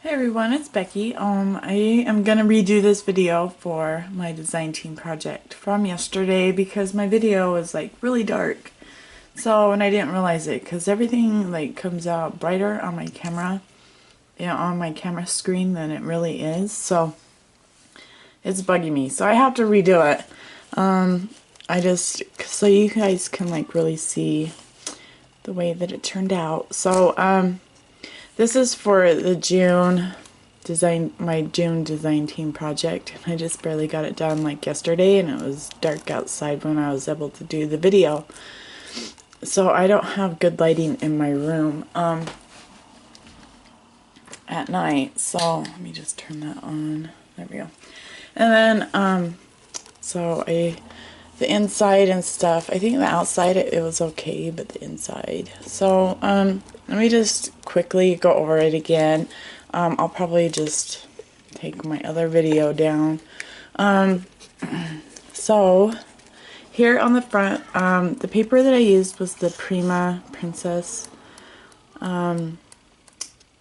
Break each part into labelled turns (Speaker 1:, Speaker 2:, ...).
Speaker 1: Hey everyone, it's Becky. I am gonna redo this video for my design team project from yesterday because my video was like really dark. So, and I didn't realize it because everything like comes out brighter on my camera, on my camera screen than it really is. So it's bugging me. So I have to redo it. So you guys can like really see the way that it turned out. So, this is for the my June design team project. I just barely got it done like yesterday and it was dark outside when I was able to do the video. So I don't have good lighting in my room at night. So let me just turn that on. There we go. And then the inside and stuff, I think the outside it was okay, but the inside. So let me just quickly go over it again. I'll probably just take my other video down. So here on the front, the paper that I used was the Prima Princess. And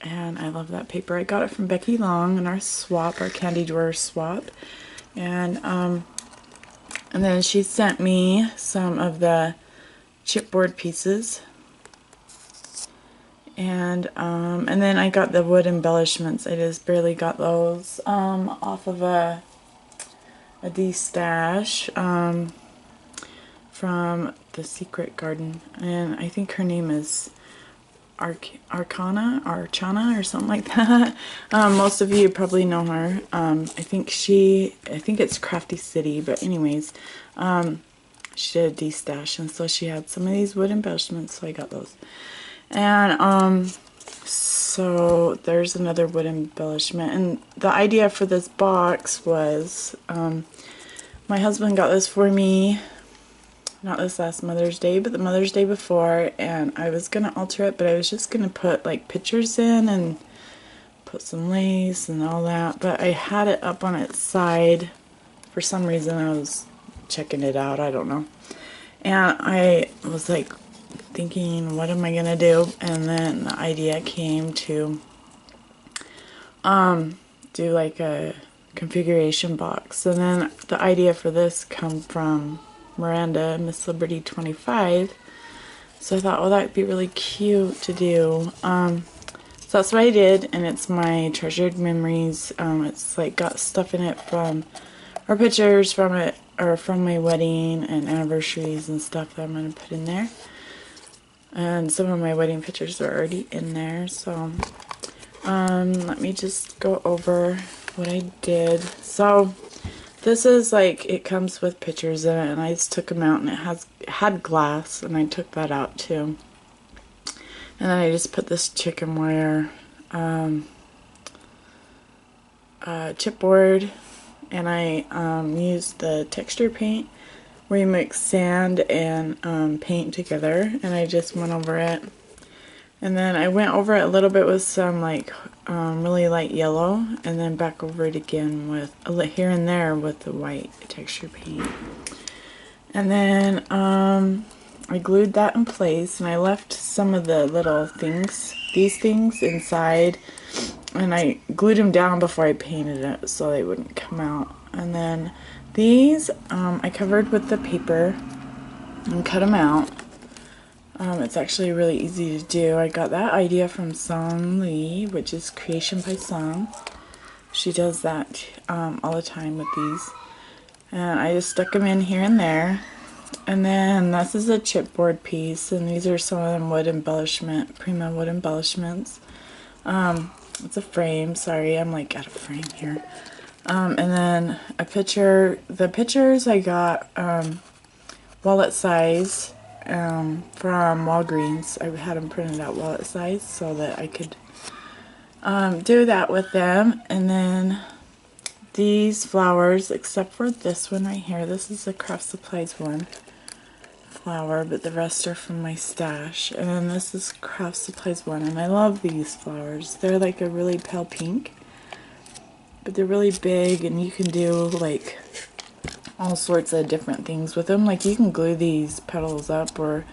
Speaker 1: I love that paper. I got it from Becky Long in our swap, our candy drawer swap. And then she sent me some of the chipboard pieces. And then I got the wood embellishments. I just barely got those off of a D-stash from the Secret Garden. And I think her name is Archana or something like that. Most of you probably know her. I think it's Crafty City, but anyways, she did a D-stash, and so she had some of these wood embellishments, so I got those. And so there's another wood embellishment, and the idea for this box was my husband got this for me. Not this last Mother's Day, but the Mother's Day before, and I was going to alter it, but I was just going to put like pictures in and put some lace and all that, but I had it up on its side. For some reason I was checking it out, I don't know. And I was like thinking, what am I going to do? And then the idea came to do like a configuration box. And then the idea for this come from Miranda, Miss Liberty 25. So I thought, oh, that'd be really cute to do. So that's what I did, and it's my treasured memories. It's like got stuff in it from, or pictures from it, or from my wedding and anniversaries and stuff that I'm going to put in there. And some of my wedding pictures are already in there. So let me just go over what I did. So this is like, it comes with pictures in it, and I just took them out, and it had glass, and I took that out too. And then I just put this chicken wire chipboard, and I used the texture paint where you mix sand and paint together, and I just went over it. And then I went over it a little bit with some like really light yellow, and then back over it again with here and there with the white texture paint. And then I glued that in place, and I left some of the little things, these things inside, and I glued them down before I painted it so they wouldn't come out. And then these I covered with the paper and cut them out. It's actually really easy to do. I got that idea from Song Lee, which is Creation by Song. She does that all the time with these. And I just stuck them in here and there. And then this is a chipboard piece, and these are some of them wood embellishment, Prima wood embellishments. It's a frame. Sorry, I'm like out of frame here. And then a picture. The pictures I got wallet size. From Walgreens. I had them printed out wallet size so that I could do that with them. And then these flowers, except for this one right here, this is a Craftsupplies1 flower, but the rest are from my stash. And then this is Craftsupplies1, and I love these flowers. They're like a really pale pink, but they're really big, and you can do like all sorts of different things with them. Like you can glue these petals up or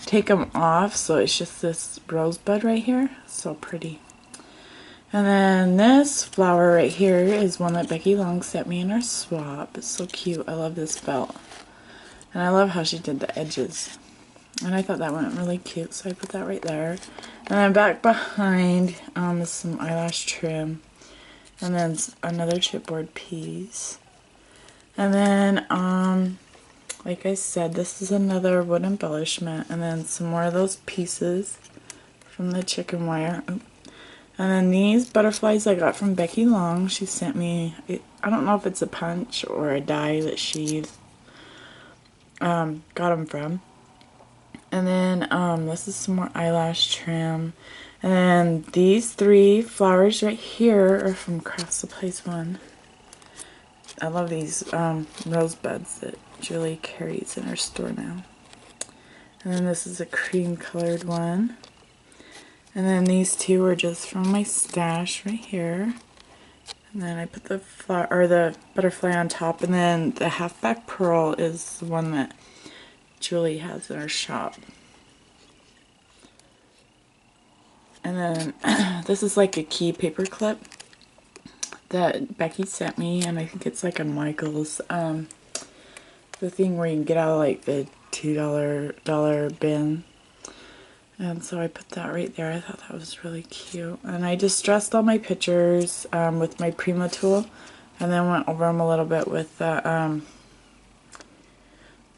Speaker 1: take them off, so it's just this rosebud right here. So pretty. And then this flower right here is one that Becky Long sent me in our swap. It's so cute. I love this belt. And I love how she did the edges. And I thought that went really cute, so I put that right there. And then back behind is some eyelash trim. And then another chipboard piece. And then, like I said, this is another wood embellishment. And then some more of those pieces from the chicken wire. Oops. And then these butterflies I got from Becky Long. She sent me, I don't know if it's a punch or a die that she got them from. And then this is some more eyelash trim. And then these 3 flowers right here are from Craftsupplies1. I love these rose buds that Julie carries in her store now. And then this is a cream colored one. And then these 2 are just from my stash right here. And then I put the flower or the butterfly on top, and then the halfback pearl is the one that Julie has in her shop. And then this is like a key paper clip that Becky sent me, and I think it's like a Michael's, the thing where you can get out of like the $2 bin. And so I put that right there. I thought that was really cute. And I distressed all my pictures with my Prima tool, and then went over them a little bit with the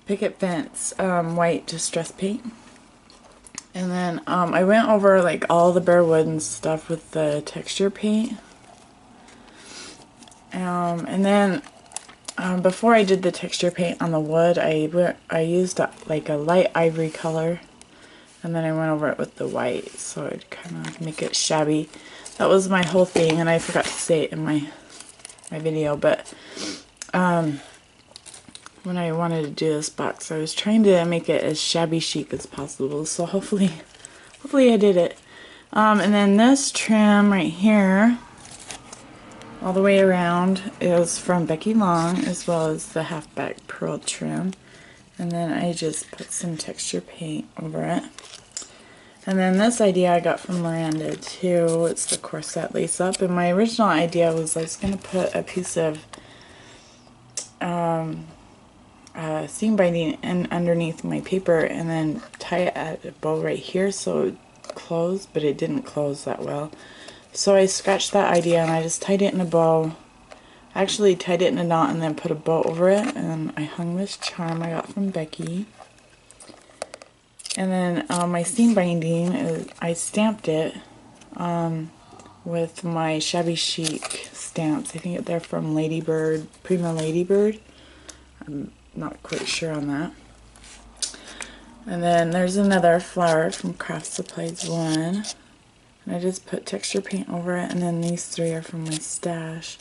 Speaker 1: Picket Fence white distress paint. And then I went over like all the bare wood and stuff with the texture paint. And then before I did the texture paint on the wood, I used like a light ivory color. And then I went over it with the white, so it'd kind of make it shabby. That was my whole thing, and I forgot to say it in my video, but when I wanted to do this box, I was trying to make it as shabby chic as possible, so hopefully I did it. And then this trim right here, all the way around, is from Becky Long, as well as the halfback pearl trim. And then I just put some texture paint over it. And then this idea I got from Miranda too. It's the corset lace up. And my original idea was I was going to put a piece of seam binding underneath my paper and then tie it at a bow right here so it would close, but it didn't close that well. So I scratched that idea and I just tied it in a bow. Actually tied it in a knot and then put a bow over it, and I hung this charm I got from Becky. And then my seam binding, I stamped it with my shabby chic stamps. I think they're from Ladybird, Prima Ladybird. I'm not quite sure on that. And then there's another flower from Craftsupplies1. And I just put texture paint over it, and then these 3 are from my stash.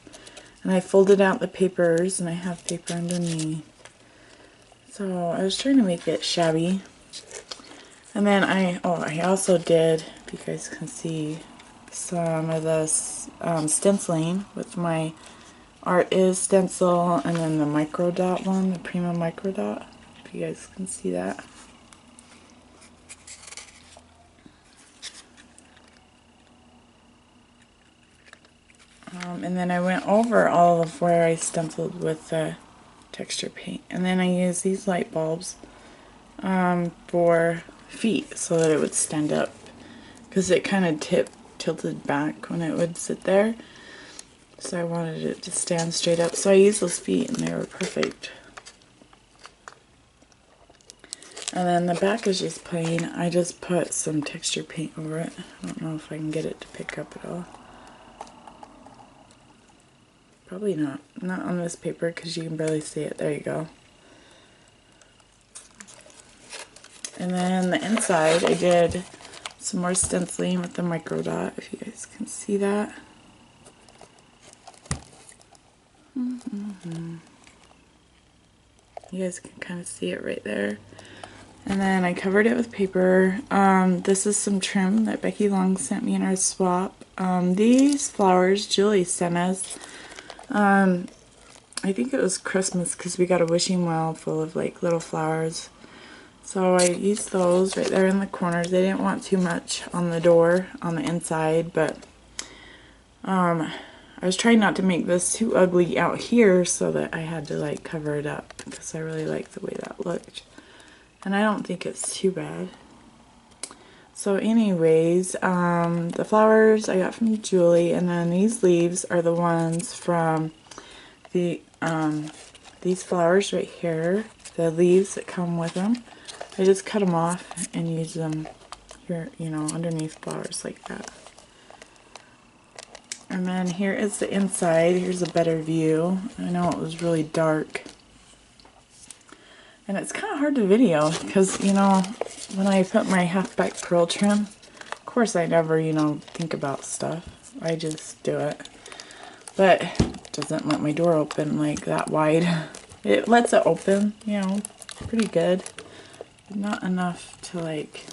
Speaker 1: And I folded out the papers, and I have paper underneath. So I was trying to make it shabby. And then I also did, if you guys can see, some of this stenciling with my Art Is stencil, and then the micro dot one, the Prima micro dot, if you guys can see that. And then I went over all of where I stenciled with the texture paint. And then I used these light bulbs for feet so that it would stand up, because it kind of tilted back when it would sit there. So I wanted it to stand straight up. So I used those feet and they were perfect. And then the back is just plain. I just put some texture paint over it. I don't know if I can get it to pick up at all. Probably not. Not on this paper because you can barely see it. There you go. And then the inside, I did some more stenciling with the micro dot, if you guys can see that. You guys can kind of see it right there. And then I covered it with paper. This is some trim that Becky Long sent me in our swap. These flowers Julie sent us. I think it was Christmas because we got a wishing well full of like little flowers. So I used those right there in the corners. They didn't want too much on the door on the inside, but I was trying not to make this too ugly out here, so that I had to like cover it up because I really like the way that looked. And I don't think it's too bad. So anyways, the flowers I got from Julie, and then these leaves are the ones from the these flowers right here, the leaves that come with them. I just cut them off and use them here, you know, underneath flowers like that. And then here is the inside. Here's a better view. I know it was really dark. And it's kind of hard to video because, you know, when I put my half-back pearl trim, of course I never, you know, think about stuff. I just do it. But it doesn't let my door open like that wide. It lets it open, you know, pretty good. But not enough to like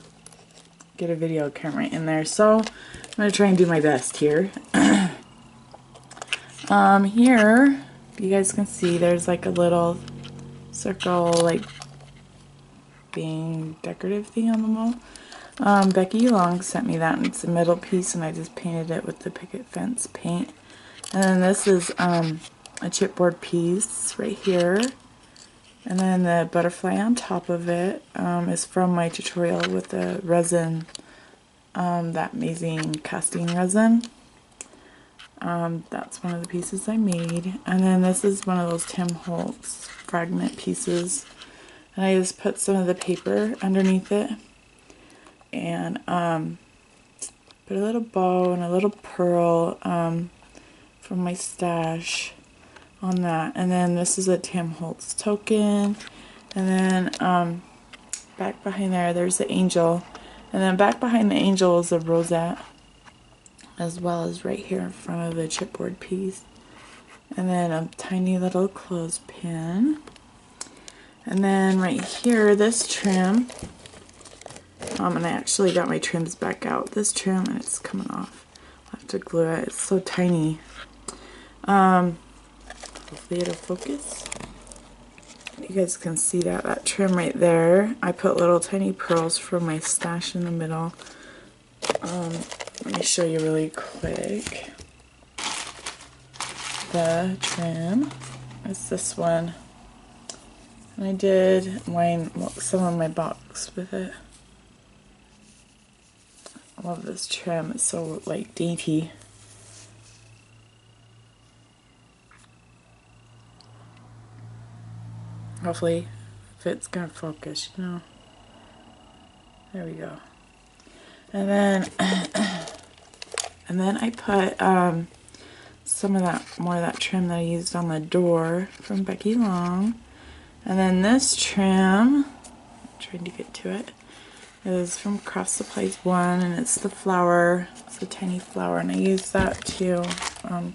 Speaker 1: get a video camera in there. So I'm going to try and do my best here. Here, you guys can see there's like a little circle, like being decorative thing on the wall. Becky Long sent me that, and it's a middle piece, and I just painted it with the picket fence paint. And then this is a chipboard piece right here, and then the butterfly on top of it is from my tutorial with the resin, that amazing casting resin. That's one of the pieces I made. And then this is one of those Tim Holtz fragment pieces. And I just put some of the paper underneath it. And put a little bow and a little pearl from my stash on that. And then this is a Tim Holtz token. And then back behind there, there's the angel. And then back behind the angel is a rosette, as well as right here in front of the chipboard piece. And then a tiny little clothespin. And then right here, this trim, and I actually got my trims back out. This trim, and it's coming off. I'll have to glue it. It's so tiny. Hopefully it'll focus. You guys can see that trim right there. I put little tiny pearls from my stash in the middle. Let me show you really quick. The trim is this one. And I did mine, some of my box with it. I love this trim. It's so like dainty. Hopefully, if it's gonna focus, you know. There we go. And then, and then I put some of that, more of that trim that I used on the door from Becky Long. And then this trim, I'm trying to get to it, is from Craftsupplies1, and it's the flower. It's a tiny flower, and I use that too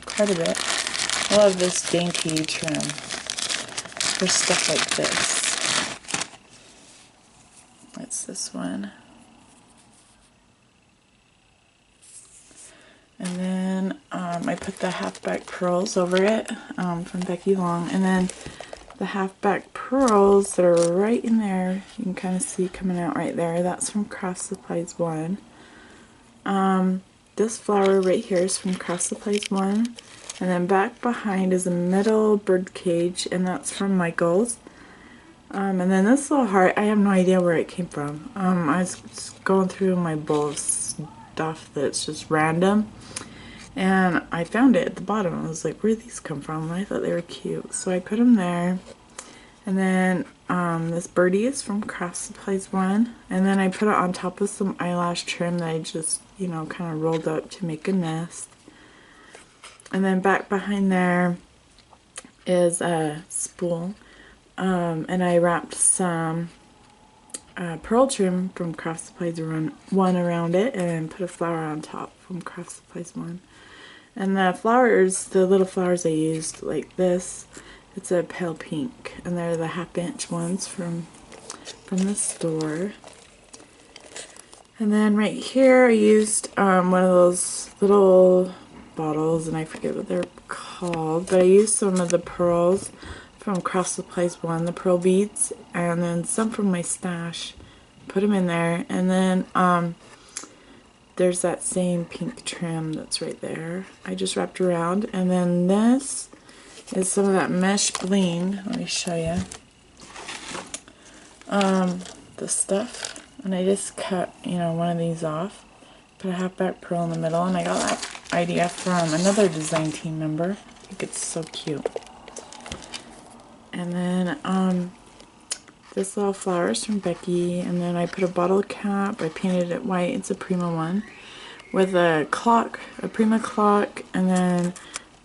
Speaker 1: quite a bit. I love this dainty trim for stuff like this. It's this one. And then I put the half-back pearls over it from Becky Long. And then the half-back pearls that are right in there, you can kind of see coming out right there. That's from Craftsupplies1. This flower right here is from Craftsupplies1. And then back behind is a metal bird cage, and that's from Michael's. And then this little heart, I have no idea where it came from. I was just going through my bowl of stuff that's just random, and I found it at the bottom. I was like, where did these come from? And I thought they were cute, so I put them there. And then this birdie is from Craftsupplies1, and then I put it on top of some eyelash trim that I just, you know, kind of rolled up to make a nest. And then back behind there is a spool, and I wrapped some pearl trim from Craftsupplies1 around it, and put a flower on top from Craftsupplies1. And the flowers, the little flowers I used, like this, it's a pale pink, and they're the half-inch ones from the store. And then right here I used one of those little bottles, and I forget what they're called, but I used some of the pearls from Craftsupplies1, the pearl beads, and then some from my stash, put them in there. And then there's that same pink trim that's right there. I just wrapped around. And then this is some of that mesh bling. Let me show you. The stuff. And I just cut, you know, one of these off. Put a half back pearl in the middle. And I got that idea from another design team member. I think it's so cute. And then, this little flowers from Becky, and then I put a bottle cap. I painted it white. It's a Prima one with a clock, a Prima clock, and then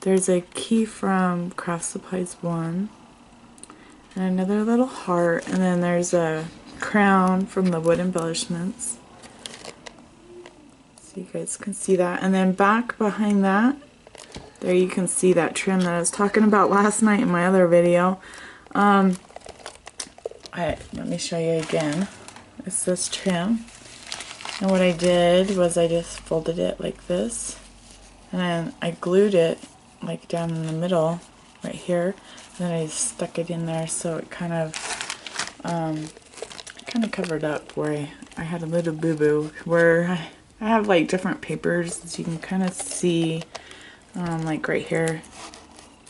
Speaker 1: there's a key from Craftsupplies1, and another little heart, and then there's a crown from the wood embellishments. So you guys can see that, and then back behind that, there you can see that trim that I was talking about last night in my other video. Let me show you again. It's this trim. And what I did was I just folded it like this. And then I glued it like down in the middle right here. And then I stuck it in there so it kind of covered up where I had a little boo-boo. Where I have like different papers that you can kind of see, like right here.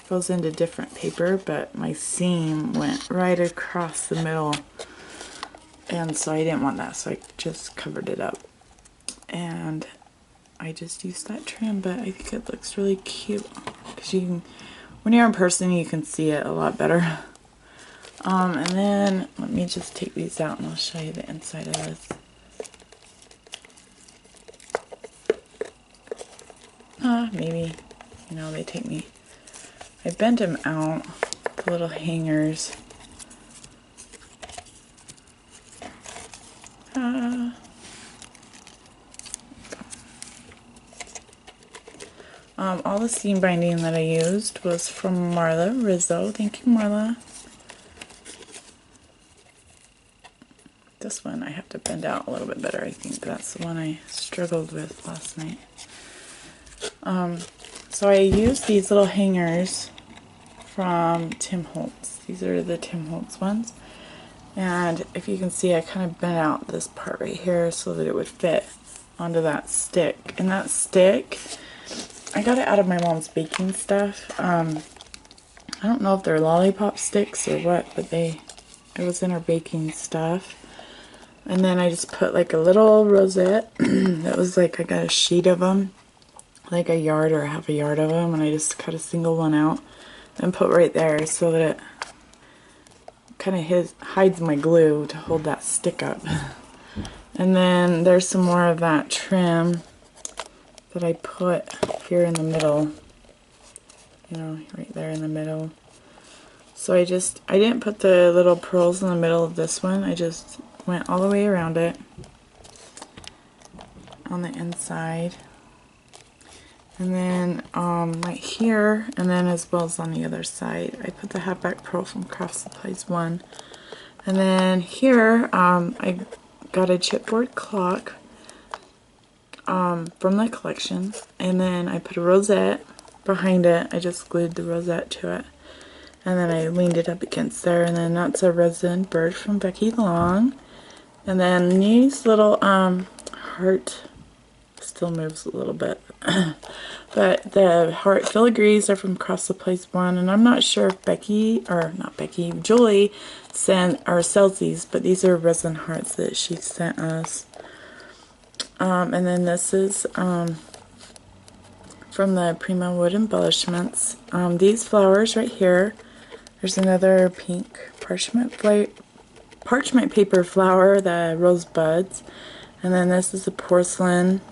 Speaker 1: Goes into different paper, but my seam went right across the middle, and so I didn't want that, so I just covered it up, and I just used that trim. But I think it looks really cute because you can, when you're in person, you can see it a lot better. And then let me just take these out and I'll show you the inside of this. Maybe, you know, they take me. I bent them out, the little hangers. All the seam binding that I used was from Marla Rizzo. Thank you, Marla. This one I have to bend out a little bit better. I think that's the one I struggled with last night. So I used these little hangers from Tim Holtz. These are the Tim Holtz ones. And if you can see, I kind of bent out this part right here so that it would fit onto that stick. And that stick, I got it out of my mom's baking stuff. I don't know if they're lollipop sticks or what, but it was in her baking stuff. And then I just put like a little rosette. That was like, I got a sheet of them, like a yard or half a yard of them, and I just cut a single one out and put right there so that it kind of hides my glue to hold that stick up. And then there's some more of that trim that I put here in the middle, you know, right there in the middle. So I didn't put the little pearls in the middle of this one. I just went all the way around it on the inside. And then right here, and then as well as on the other side, I put the half back pearl from Craftsupplies1. And then here, I got a chipboard clock from the collection, and then I put a rosette behind it. I just glued the rosette to it, and then I leaned it up against there. And then that's a resin bird from Becky Long. And then these little heart, still moves a little bit, but the heart filigrees are from Craftsupplies1, and I'm not sure if Julie sells these, but these are resin hearts that she sent us. And then this is from the Prima wood embellishments. These flowers right here, there's another pink parchment paper flower, the rose buds, and then this is a porcelain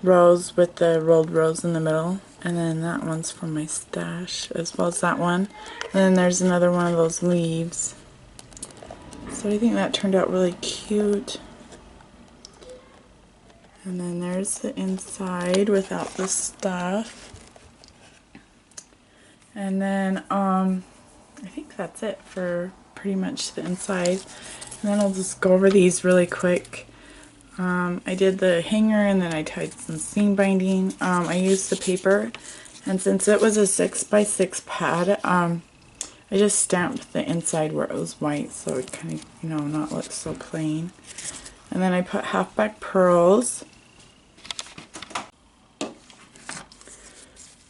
Speaker 1: rose with the rolled rose in the middle, and then that one's from my stash as well as that one. And then there's another one of those leaves. So I think that turned out really cute. And then there's the inside without the stuff. And then I think that's it for pretty much the inside. And then I'll just go over these really quick. I did the hanger, and then I tied some seam binding. I used the paper, and since it was a 6x6 pad, I just stamped the inside where it was white so it kind of, you know, not look so plain. And then I put half back pearls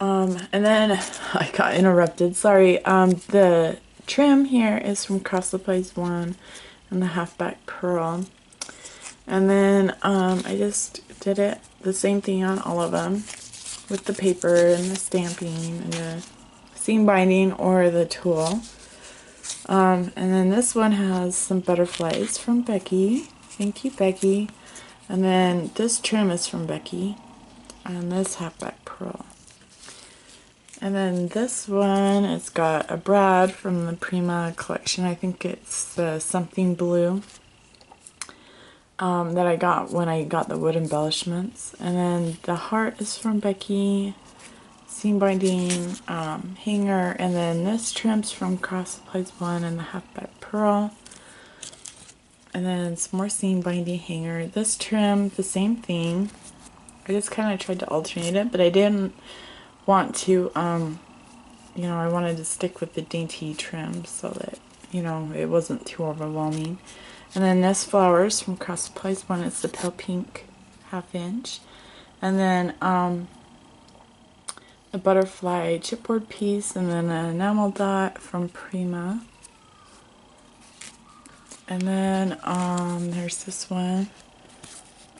Speaker 1: And then I got interrupted, sorry. The trim here is from Craftsupplies1 and the halfback pearl. And then I just did it the same thing on all of them with the paper and the stamping and the seam binding or the tulle. And then this one has some butterflies from Becky. Thank you, Becky. And then this trim is from Becky. And this halfback pearl. And then this one, it's got a brad from the Prima collection. I think it's the something blue that I got when I got the wood embellishments. And then the heart is from Becky. Seam binding, hanger, and then this trim's from Craftsupplies1 and the halfback pearl. And then some more seam binding hanger. This trim, the same thing. I just kind of tried to alternate it, but I didn't want to, you know, I wanted to stick with the dainty trim so that, you know, it wasn't too overwhelming. And then this flowers from Craftsupplies1, it's the pale pink 1/2 inch. And then a butterfly chipboard piece, and then an enamel dot from Prima. And then there's this one.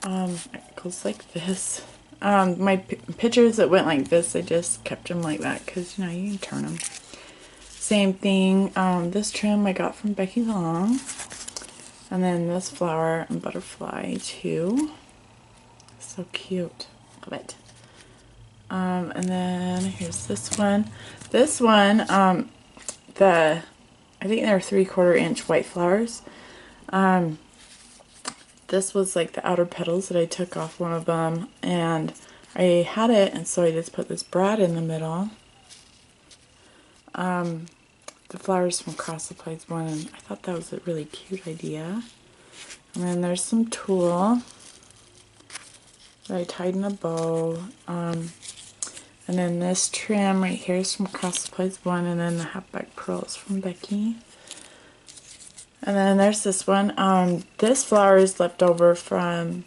Speaker 1: It goes like this. My pictures that went like this, I just kept them like that because, you know, you can turn them. Same thing. This trim I got from Becky Long. And then this flower and butterfly too. So cute. Love it. And then here's this one. This one, I think they're 3/4 inch white flowers. This was like the outer petals that I took off one of them, and I had it, and so I just put this brad in the middle. The flowers from Craftsupplies1, and I thought that was a really cute idea. And then there's some tulle that I tied in a bow. And then this trim right here is from Craftsupplies1, and then the halfback pearl is from Becky. And then there's this one. This flower is left over from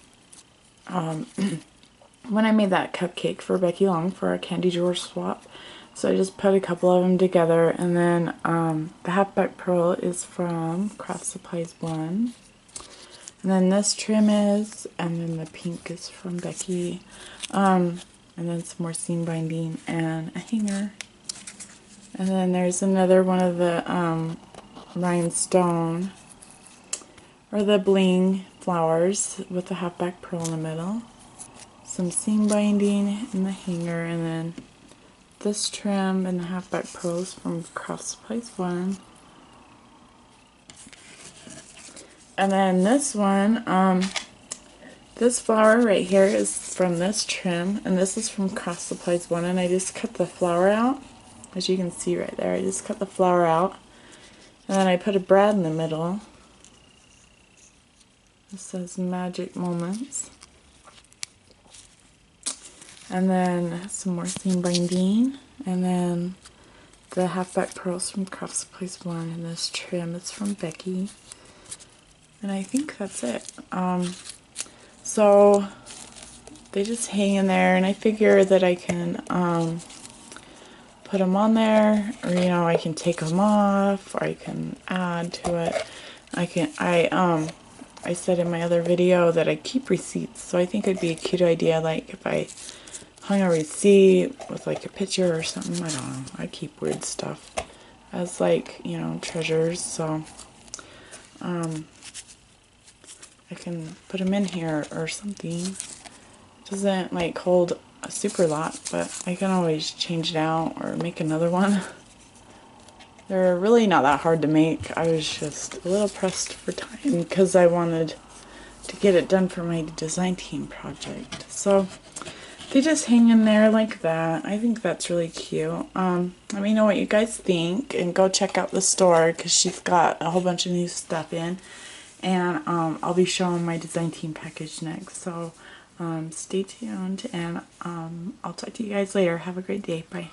Speaker 1: when I made that cupcake for Becky Long for our candy drawer swap. So I just put a couple of them together. And then the halfback pearl is from Craftsupplies1. And then this trim is, and then the pink is from Becky. And then some more seam binding and a hanger. And then there's another one of the rhinestone or the bling flowers with the halfback pearl in the middle. Some seam binding in the hanger, and then this trim and the halfback pearls from Craftsupplies1. And then this one, this flower right here is from this trim, and this is from Craftsupplies1, and I just cut the flower out. As you can see right there, I just cut the flower out. And then I put a brad in the middle. It says Magic Moments. And then some more seam binding. And then the halfback pearls from Craftsupplies1, and this trim is from Becky. And I think that's it. So they just hang in there, and I figure that I can put them on there, or you know, I can take them off, or I can add to it. I said in my other video that I keep receipts, so I think it'd be a cute idea, like if I hung a receipt with like a picture or something. I don't know, I keep weird stuff as like, you know, treasures, so I can put them in here or something. It doesn't like hold a super lot, but I can always change it out or make another one. They're really not that hard to make. I was just a little pressed for time because I wanted to get it done for my design team project. So they just hang in there like that. I think that's really cute. Let me know what you guys think, and go check out the store because she's got a whole bunch of new stuff in. And I'll be showing my design team package next. So stay tuned, and I'll talk to you guys later. Have a great day. Bye.